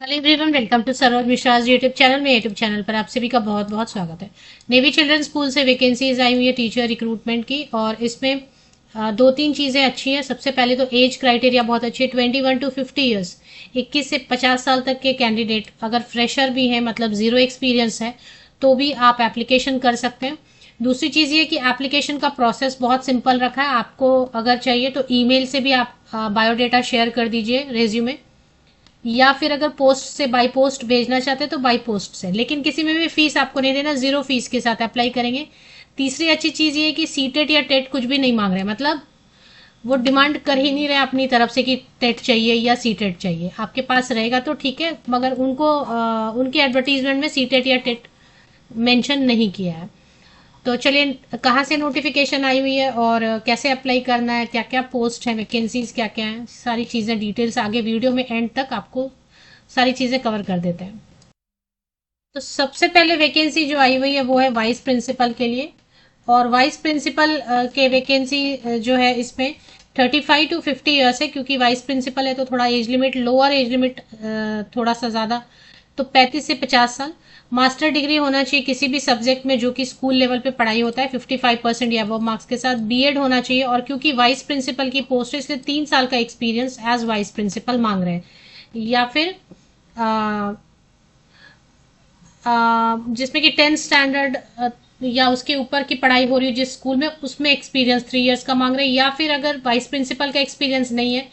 Hello everyone, welcome to Saroj Mishra's YouTube channel में। YouTube channel पर आप सभी का बहुत बहुत स्वागत है। नेवी चिल्ड्रन स्कूल से वैकेंसीज आई हुई है टीचर रिक्रूटमेंट की, और इसमें दो तीन चीज़ें अच्छी हैं। सबसे पहले तो एज क्राइटेरिया बहुत अच्छी है, 21 to 50 ईयर्स, 21 से 50 साल तक के कैंडिडेट अगर फ्रेशर भी हैं, मतलब ज़ीरो एक्सपीरियंस है, तो भी आप एप्लीकेशन कर सकते हैं। दूसरी चीज़ ये कि एप्लीकेशन का प्रोसेस बहुत सिंपल रखा है। आपको अगर चाहिए तो ईमेल से भी आप बायोडेटा शेयर कर दीजिए, रेज्यूमे, या फिर अगर पोस्ट से बाय पोस्ट भेजना चाहते हैं तो बाय पोस्ट से, लेकिन किसी में भी फीस आपको नहीं देना, जीरो फीस के साथ अप्लाई करेंगे। तीसरी अच्छी चीज़ ये है कि सीटेट या टेट कुछ भी नहीं मांग रहे, मतलब वो डिमांड कर ही नहीं रहे अपनी तरफ से कि टेट चाहिए या सीटेट चाहिए। आपके पास रहेगा तो ठीक है, मगर उनको उनके एडवर्टीजमेंट में सीटेट या टेट मेंशन नहीं किया है। तो चलिए, कहाँ से नोटिफिकेशन आई हुई है और कैसे अप्लाई करना है, क्या क्या पोस्ट है, वैकेंसीज क्या क्या हैं, सारी चीज़ें डिटेल्स आगे वीडियो में एंड तक आपको सारी चीज़ें कवर कर देते हैं। तो सबसे पहले वैकेंसी जो आई हुई है वो है वाइस प्रिंसिपल के लिए। और वाइस प्रिंसिपल के वैकेंसी जो है इसमें 35 to 50 ईयर्स है, क्योंकि वाइस प्रिंसिपल है तो थोड़ा age limit, lower age limit थोड़ा सा ज़्यादा, तो 35 से 50 साल। मास्टर डिग्री होना चाहिए किसी भी सब्जेक्ट में जो कि स्कूल लेवल पे पढ़ाई होता है, 55% या अबव मार्क्स के साथ। बीएड होना चाहिए, और क्योंकि वाइस प्रिंसिपल की पोस्ट है इसलिए 3 साल का एक्सपीरियंस एज वाइस प्रिंसिपल मांग रहे हैं। या फिर जिसमें कि 10th स्टैंडर्ड या उसके ऊपर की पढ़ाई हो रही है जिस स्कूल में, उसमें एक्सपीरियंस 3 इयर्स का मांग रहे हैं। या फिर अगर वाइस प्रिंसिपल का एक्सपीरियंस नहीं है,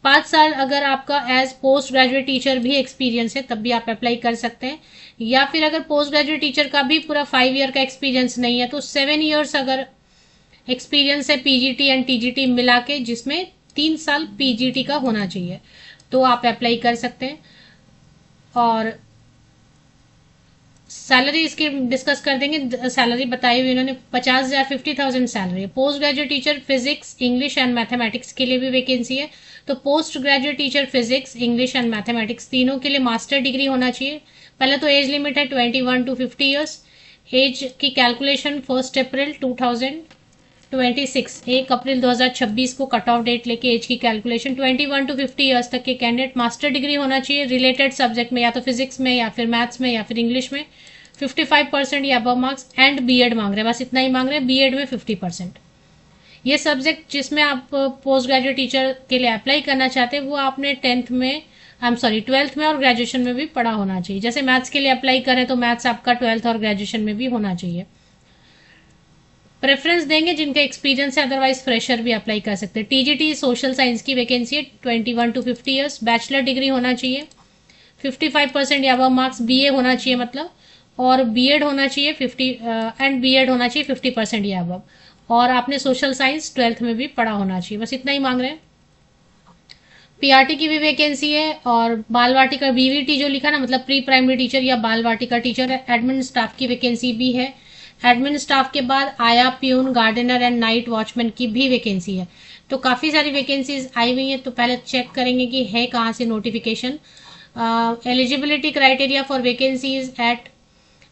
5 साल अगर आपका एज पोस्ट ग्रेजुएट टीचर भी एक्सपीरियंस है, तब भी आप अप्लाई कर सकते हैं। या फिर अगर पोस्ट ग्रेजुएट टीचर का भी पूरा 5 ईयर का एक्सपीरियंस नहीं है, तो 7 इयर्स अगर एक्सपीरियंस है पीजीटी एंड टीजीटी मिला के, जिसमें 3 साल पीजीटी का होना चाहिए, तो आप अप्लाई कर सकते हैं। और सैलरी इसकी डिस्कस कर देंगे। सैलरी बताई हुई इन्होंने 50,000, 50,000 salary. Post graduate teacher physics, English and mathematics के लिए भी वैकेंसी है। तो post graduate teacher physics, English and mathematics तीनों के लिए मास्टर डिग्री होना चाहिए। पहले तो एज लिमिट है 21 to 50 ईयर्स। एज की कैलकुलेशन 1 अप्रैल 2026, 1 अप्रैल 2026 को कट ऑफ डेट लेके एज की कैलकुलेशन। 21 to 50 ईयर्स तक के कैंडिडेट, मास्टर डिग्री होना चाहिए रिलेटेड सब्जेक्ट में, या तो फिजिक्स में या फिर मैथ्स में या फिर इंग्लिश में, 55% या अबव मार्क्स, एंड बीएड मांग रहे हैं, बस इतना ही मांग रहे हैं, बीएड में 50%। ये सब्जेक्ट जिसमें आप पोस्ट ग्रेजुएट टीचर के लिए अप्लाई करना चाहते हैं वो आपने 10th में, आई एम सॉरी 12th में और ग्रेजुएशन में भी पढ़ा होना चाहिए। जैसे मैथ्स के लिए अप्लाई करें तो मैथ्स आपका 12th और ग्रेजुएशन में भी होना चाहिए। प्रेफरेंस देंगे जिनका एक्सपीरियंस है, अदरवाइज फ्रेशर भी अप्लाई कर सकते हैं। टीजीटी सोशल साइंस की वैकेंसी है, 21 to 50 ईयर्स, बैचलर डिग्री होना चाहिए, 55% या अबव मार्क्स, बीए होना चाहिए मतलब, और बीएड होना चाहिए 50 होना चाहिए 50% या अबव, और आपने सोशल साइंस 12th में भी पढ़ा होना चाहिए, बस इतना ही मांग रहे हैं। पीआरटी की भी वैकेंसी है, और बाल वाटिका बीवीटी जो लिखा ना, मतलब प्री प्राइमरी टीचर या बाल वाटिका टीचर है। एडमिन स्टाफ की वैकेंसी भी है। एडमिन स्टाफ के बाद आया, peon, gardener and night watchman की भी वैकेंसी है। तो काफ़ी सारी वैकेंसीज आई हुई हैं। तो पहले चेक करेंगे कि है कहाँ से notification. Eligibility criteria for vacancies at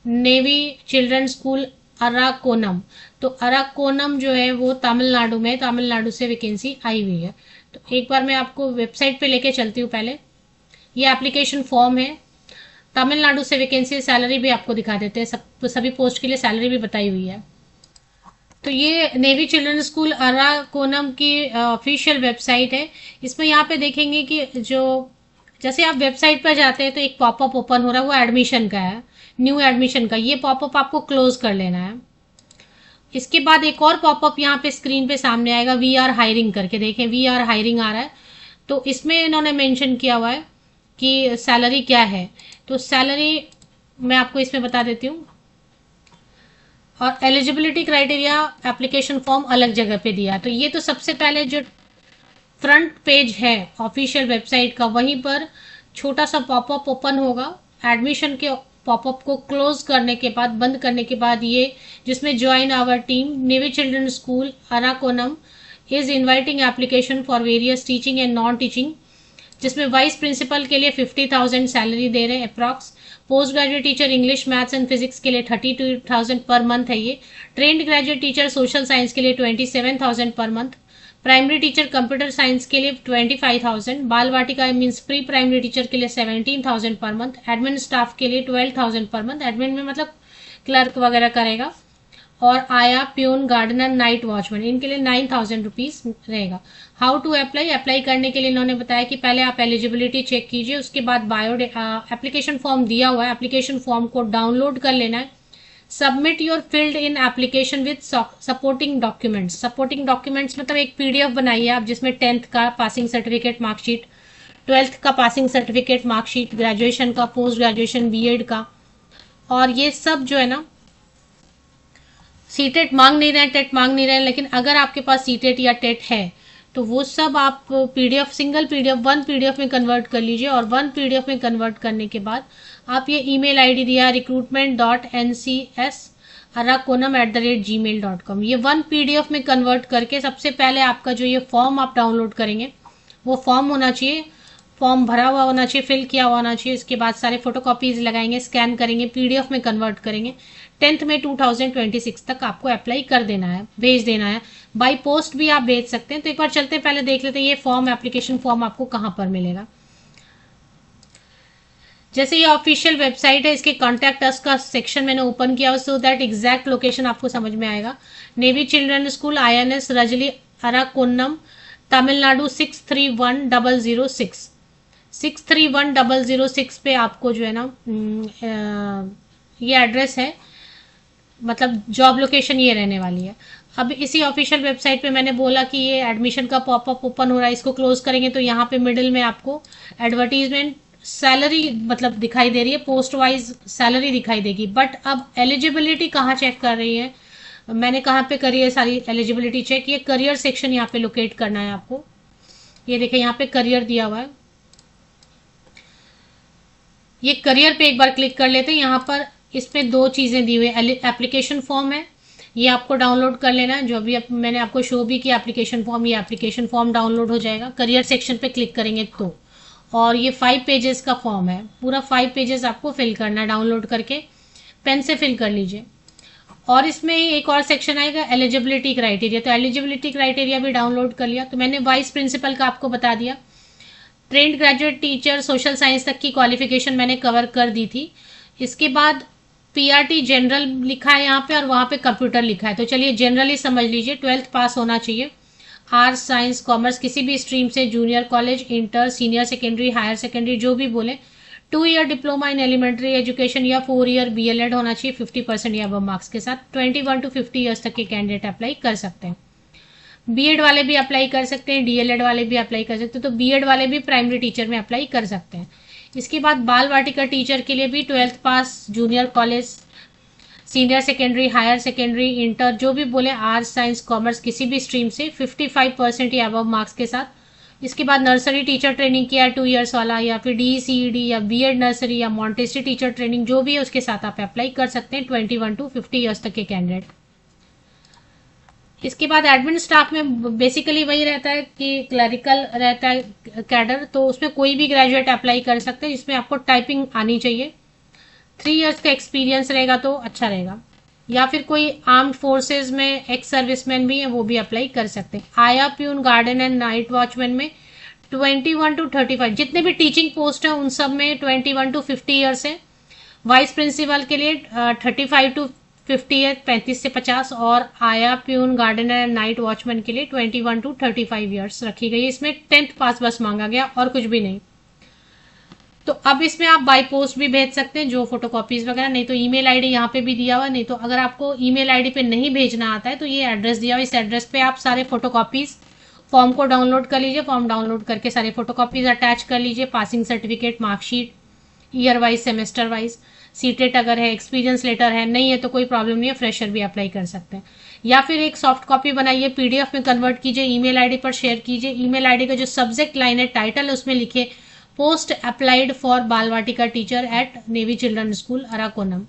navy children school Arakkonam. तो अराकोनम जो है वो तमिलनाडु में, तमिलनाडु से वैकेंसी आई हुई है। तो एक बार मैं आपको वेबसाइट पे लेके चलती हूँ। पहले ये एप्लीकेशन फॉर्म है, तमिलनाडु से वैकेंसी, सैलरी भी आपको दिखा देते हैं, सब सभी पोस्ट के लिए सैलरी भी बताई हुई है। तो ये नेवी चिल्ड्रन स्कूल अराकोनम की ऑफिशियल वेबसाइट है। इसमें यहाँ पे देखेंगे कि जो, जैसे आप वेबसाइट पर जाते हैं तो एक पॉपअप ओपन हो रहा है, वो एडमिशन का है, न्यू एडमिशन का। ये पॉपअप आपको क्लोज कर लेना है। इसके बाद एक और पॉपअप यहाँ पे स्क्रीन पे सामने आएगा, वी आर हायरिंग करके, देखें वी आर हायरिंग आ रहा है। तो इसमें इन्होंने मेंशन किया हुआ है कि सैलरी क्या है। तो सैलरी मैं आपको इसमें बता देती हूँ। और एलिजिबिलिटी क्राइटेरिया एप्लीकेशन फॉर्म अलग जगह पे दिया। तो ये तो सबसे पहले जो फ्रंट पेज है ऑफिशियल वेबसाइट का, वहीं पर छोटा सा पॉपअप ओपन होगा। एडमिशन के पॉपअप को क्लोज करने के बाद, बंद करने के बाद, ये जिसमें join our team Navy children school Arakkonam is inviting application for various teaching and non teaching, जिसमें वाइस प्रिंसिपल के लिए 50,000 सैलरी दे रहे हैं approx. Post graduate teacher English, maths and physics के लिए 32,000 पर मंथ है ये। Trained graduate teacher social science के लिए 27,000 per month. Primary teacher computer science के लिए 25,000, बाल वाटिका मीन्स प्री प्राइमरी टीचर के लिए 17,000 पर मंथ, एडमिन स्टाफ के लिए 12,000 पर मंथ, एडमिन में मतलब क्लर्क वगैरह करेगा, और आया, प्यून, गार्डनर, नाइट वॉचमैन, इनके लिए 9,000 रुपीज रहेगा। हाउ टू अप्लाई, अप्लाई करने के लिए इन्होंने बताया कि पहले आप एलिजिबिलिटी चेक कीजिए, उसके बाद बायो एप्लीकेशन फॉर्म दिया हुआ है, एप्लीकेशन फॉर्म को डाउनलोड कर लेना है, submit your field in application with supporting documents, supporting documents मतलब एक पीडीएफ बनाइए आप जिसमें 10th का पासिंग सर्टिफिकेट मार्कशीट, 12th का पासिंग सर्टिफिकेट मार्कशीट, ग्रेजुएशन का, पोस्ट ग्रेजुएशन बीएड का, और ये सब जो है ना सीटेट मांग नहीं रहे हैं, टेट मांग नहीं रहे हैं, लेकिन अगर आपके पास सीटेट या टेट है तो वो सब आप PDF, single PDF, one PDF में कन्वर्ट कर लीजिए, और वन पीडीएफ में कन्वर्ट करने के बाद आप ये ईमेल आईडी दिया है recruitment.ncs@arakonam@gmail.com, ये वन पीडीएफ में कन्वर्ट करके सबसे पहले आपका जो ये फॉर्म आप डाउनलोड करेंगे वो फॉर्म होना चाहिए, फॉर्म भरा हुआ होना चाहिए, फिल किया हुआ होना चाहिए, इसके बाद सारे फोटोकॉपीज लगाएंगे, स्कैन करेंगे, पीडीएफ में कन्वर्ट करेंगे, 10th में 2026 तक आपको अप्लाई कर देना है, भेज देना है। बाय पोस्ट भी आप भेज सकते हैं। तो एक बार चलते हैं, पहले देख लेते हैं ये फॉर्म, एप्लीकेशन फॉर्म आपको कहाँ पर मिलेगा। जैसे ये ऑफिशियल वेबसाइट है, इसके कॉन्टैक्ट अस का सेक्शन मैंने ओपन किया सो दैट एग्जैक्ट लोकेशन आपको समझ में आएगा। Navy children school, INS Rajali, Arakkonam, Tamil Nadu 631006, 631006 पे आपको जो है ना ये एड्रेस है, मतलब जॉब लोकेशन ये रहने वाली है। अब इसी ऑफिशियल वेबसाइट पे मैंने बोला कि ये एडमिशन का पॉपअप ओपन हो रहा है, इसको क्लोज करेंगे तो यहाँ पे मिडिल में आपको एडवर्टीजमेंट, सैलरी मतलब दिखाई दे रही है, पोस्ट वाइज सैलरी दिखाई देगी। बट अब एलिजिबिलिटी कहाँ चेक कर रही है, मैंने कहाँ पे करी है सारी एलिजिबिलिटी चेक, ये करियर सेक्शन यहाँ पे लोकेट करना है आपको। ये देखिए यहाँ पे करियर दिया हुआ है, ये करियर पे एक बार क्लिक कर लेते हैं। यहाँ पर इसमें दो चीजें दी हुई है, एप्लीकेशन फॉर्म है, ये आपको डाउनलोड कर लेना है, जो अभी मैंने आपको शो भी किया एप्लीकेशन फॉर्म, ये एप्लीकेशन फॉर्म डाउनलोड हो जाएगा। करियर सेक्शन पे क्लिक करेंगे तो, और ये 5 पेजेस का फॉर्म है, पूरा 5 पेजेस आपको फिल करना है, डाउनलोड करके पेन से फिल कर लीजिए। और इसमें ही एक और सेक्शन आएगा एलिजिबिलिटी क्राइटेरिया, तो एलिजिबिलिटी क्राइटेरिया भी डाउनलोड कर लिया। तो मैंने वाइस प्रिंसिपल का आपको बता दिया, trained graduate teacher social science तक की क्वालिफिकेशन मैंने कवर कर दी थी। इसके बाद पीआरटी जनरल लिखा है यहाँ पे, और वहाँ पे कंप्यूटर लिखा है। तो चलिए जनरली समझ लीजिए, 12th पास होना चाहिए, आर्ट्स, साइंस, कॉमर्स किसी भी स्ट्रीम से, junior college, inter, senior secondary, higher secondary जो भी बोले, 2 year diploma in elementary education या 4 ईयर BLED होना चाहिए 50% या अब मार्क्स के साथ। 21 to 50 ईयर्स तक के कैंडिडेट अप्लाई कर सकते हैं। बीएड वाले भी अप्लाई कर सकते हैं, DLED वाले भी अप्लाई कर सकते हैं। तो बीएड वाले भी प्राइमरी टीचर में अप्लाई कर सकते हैं। इसके बाद बाल वाटिका टीचर के लिए भी 12th pass, junior college, senior secondary, higher secondary, inter जो भी बोले, आर्ट्स, साइंस, कॉमर्स किसी भी स्ट्रीम से 55% या अब मार्क्स के साथ। इसके बाद नर्सरी टीचर ट्रेनिंग किया है 2 ईयर्स वाला, या फिर DCED या बीएड नर्सरी या मॉन्टेसरी टीचर ट्रेनिंग जो भी है उसके साथ आप अप्लाई कर सकते हैं, 21 to 50 ईयर्स तक के कैंडिडेट। इसके बाद एडमिन स्टाफ में बेसिकली वही रहता है कि क्लरिकल रहता है कैडर, तो उसमें कोई भी ग्रेजुएट अप्लाई कर सकते हैं, जिसमें आपको टाइपिंग आनी चाहिए, 3 ईयर्स का एक्सपीरियंस रहेगा तो अच्छा रहेगा। या फिर कोई आर्म्ड फोर्सेज में एक्स सर्विसमैन भी है, वो भी अप्लाई कर सकते हैं। आया, peon, garden and night watchman में 21 to 35, जितने भी टीचिंग पोस्ट है उन सब में 21 to 50 ईयर्स है। वाइस प्रिंसिपल के लिए 35 to 50 है, 35 से 50, और आया, peon, gardener and night watchman के लिए 21 to 35 ईयर्स रखी गई। इसमें 10th पास बस मांगा गया और कुछ भी नहीं। तो अब इसमें आप बाय पोस्ट भी भेज सकते हैं, जो फोटोकॉपीज वगैरह, नहीं तो ईमेल आईडी यहाँ पे भी दिया हुआ। नहीं तो अगर आपको ईमेल आईडी पे नहीं भेजना आता है तो ये एड्रेस दिया हुआ, इस एड्रेस पे आप सारे फोटोकॉपीज फॉर्म को डाउनलोड कर लीजिए, फॉर्म डाउनलोड करके सारे फोटोकॉपीज अटैच कर लीजिए, passing certificate, marksheet, year wise, semester wise, CTET अगर है, एक्सपीरियंस लेटर है, नहीं है तो कोई प्रॉब्लम नहीं है, फ्रेशर भी अप्लाई कर सकते हैं। या फिर एक सॉफ्ट कॉपी बनाइए, पीडीएफ में कन्वर्ट कीजिए, ईमेल आईडी पर शेयर कीजिए। ईमेल आईडी का जो सब्जेक्ट लाइन है, टाइटल है, उसमें लिखिए post applied for Bal Vatika teacher at navy children school, Arakkonam.